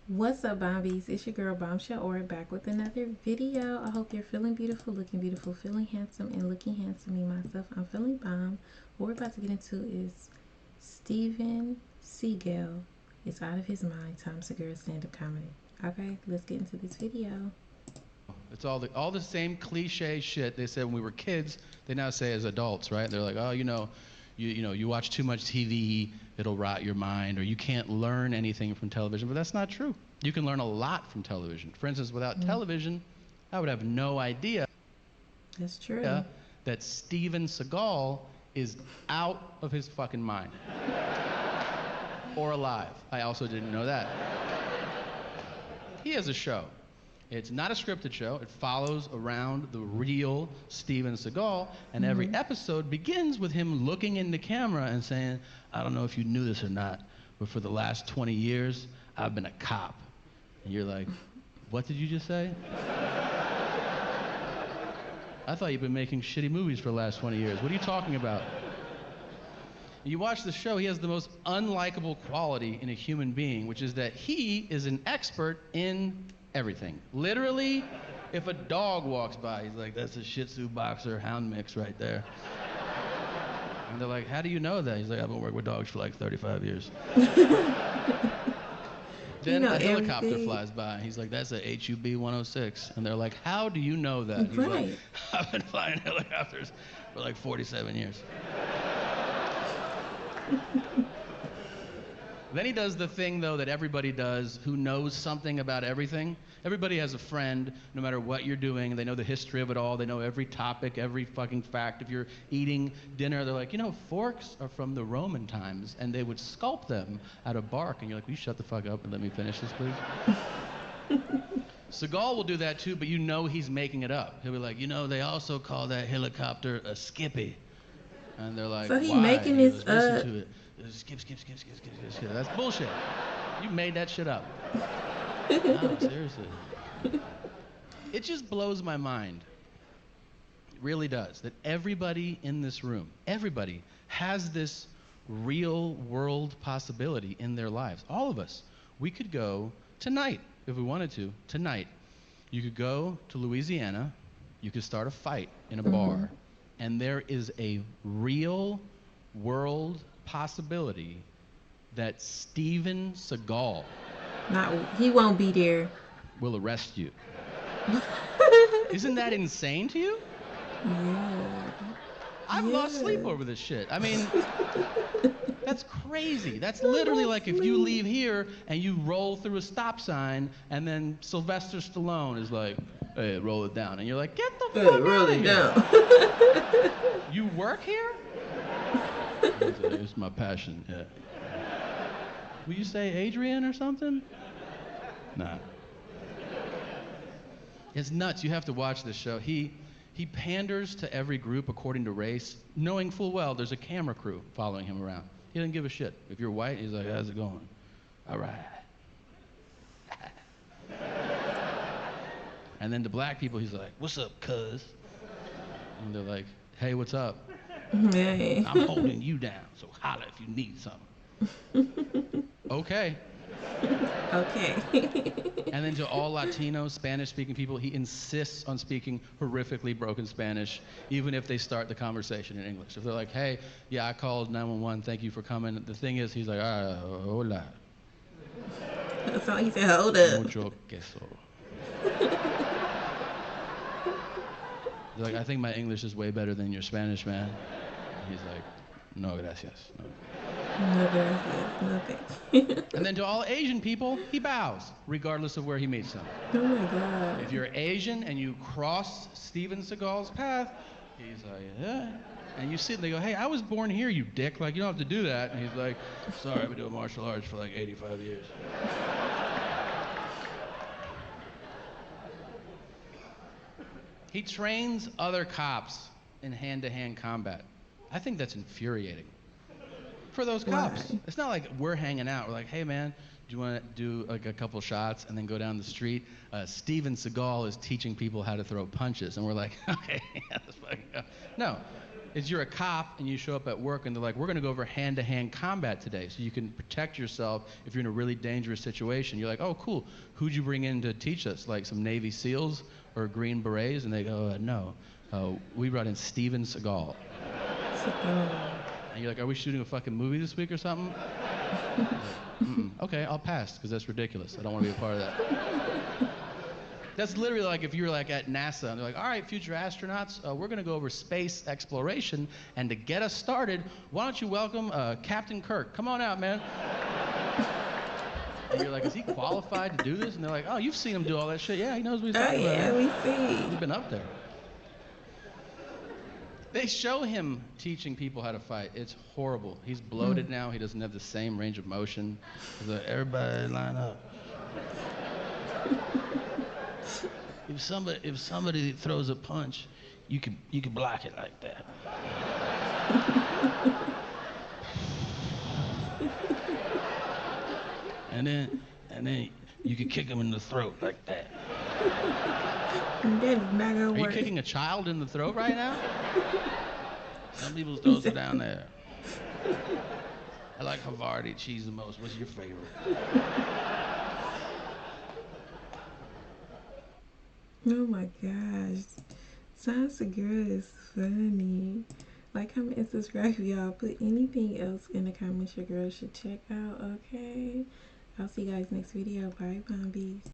What's up, Bombies? It's your girl Bombshell or back with another video. I hope you're feeling beautiful, looking beautiful, feeling handsome, and looking handsome. Me, myself, I'm feeling bomb. What we're about to get into is Steven Seagal is out of his mind. Tom Segura stand-up comedy. Okay, let's get into this video. It's all the same cliche shit they said when we were kids. They now say as adults, right? They're like, oh, you watch too much TV, it'll rot your mind, or you can't learn anything from television. But that's not true. You can learn a lot from television. For instance, without television, I would have no idea. That's true. That Steven Seagal is out of his fucking mind. Or alive. I also didn't know that. He has a show. It's not a scripted show. It follows around the real Steven Seagal, and every episode begins with him looking in the camera and saying, I don't know if you knew this or not, but for the last 20 years, I've been a cop. And you're like, what did you just say? I thought you've been making shitty movies for the last 20 years. What are you talking about? You watch the show, he has the most unlikable quality in a human being, which is that he is an expert in everything. Literally, if a dog walks by, he's like, that's a Shih Tzu boxer hound mix right there. And they're like, how do you know that? He's like, I've been working with dogs for like 35 years. Then a helicopter flies by. He's like, that's a HUB 106. And they're like, how do you know that? He's like, I've been flying helicopters for like 47 years. Then he does the thing, though, that everybody does who knows something about everything. Everybody has a friend, no matter what you're doing. They know the history of it all. They know every topic, every fucking fact. If you're eating dinner, they're like, forks are from the Roman times, and they would sculpt them out of bark. And you're like, will you shut the fuck up and let me finish this, please? Seagal will do that, too, but you know he's making it up. He'll be like, they also call that helicopter a skippy. And they're like, so he why? making this up. To it. Skip. That's bullshit. You made that shit up. No, seriously. It just blows my mind. It really does. That everybody in this room, everybody has this real world possibility in their lives. All of us. We could go tonight, if we wanted to, tonight. You could go to Louisiana. You could start a fight in a bar. And there is a real world possibility that Steven Seagal he won't be there. Will arrest you. Isn't that insane to you? Yeah. I've lost sleep over this shit. I mean, that's crazy. That's literally like if you leave here and you roll through a stop sign and then Sylvester Stallone is like, hey, roll it down. And you're like, get the fuck roll out of it here. down. You work here? It's my passion, yeah. Will you say Adrian or something? Nah. It's nuts. You have to watch this show. He panders to every group according to race, knowing full well there's a camera crew following him around. He doesn't give a shit. If you're white, he's like, how's it going? All right. And then to black people, he's like, what's up, cuz? And they're like, hey, what's up? Hey. I'm holding you down, so holla if you need something. Okay. Okay. And then to all Latino, Spanish-speaking people, he insists on speaking horrifically broken Spanish, even if they start the conversation in English. If they're like, hey, yeah, I called 911, thank you for coming. The thing is, he's like, hola. So he said, hold up. Mucho queso. He's like, I think my English is way better than your Spanish, man. He's like, no, gracias. No. No, gracias. No, thanks. And then to all Asian people, he bows, regardless of where he meets them. Oh my God. If you're Asian and you cross Steven Seagal's path, he's like, yeah. And you see it, they go, hey, I was born here, you dick. Like, you don't have to do that. And he's like, sorry, I've been doing martial arts for like 85 years. He trains other cops in hand-to-hand combat. I think that's infuriating for those cops. Why? It's not like we're hanging out. We're like, hey, man, do you want to do like a couple shots and then go down the street? Steven Seagal is teaching people how to throw punches. And we're like, okay, yeah, let's fucking go. No, is you're a cop and you show up at work and they're like, we're going to go over hand-to-hand combat today so you can protect yourself if you're in a really dangerous situation. You're like, oh, cool. Who'd you bring in to teach us? Like some Navy SEALs or Green Berets? And they go, no. We brought in Steven Seagal. And you're like, are we shooting a fucking movie this week or something? Like, okay, I'll pass because that's ridiculous. I don't want to be a part of that. That's literally like if you were like at NASA and they're like, all right, future astronauts, we're going to go over space exploration, and to get us started, why don't you welcome Captain Kirk? Come on out, man. And you're like, is he qualified to do this? And they're like, oh, you've seen him do all that shit. Yeah, he knows what he's talking about. Oh, yeah, we see. He's been up there. They show him teaching people how to fight. It's horrible. He's bloated now. He doesn't have the same range of motion. He's like, everybody line up. If somebody throws a punch, you can block it like that. and then you can kick him in the throat like that. That is not gonna work. Are you kicking a child in the throat right now? Some people's throats are down there. I like Havarti cheese the most. What's your favorite? Oh my gosh. Segura is funny. Like, comment, and subscribe, y'all. Put anything else in the comments your girl should check out, okay? I'll see you guys next video. Bye, Bombies.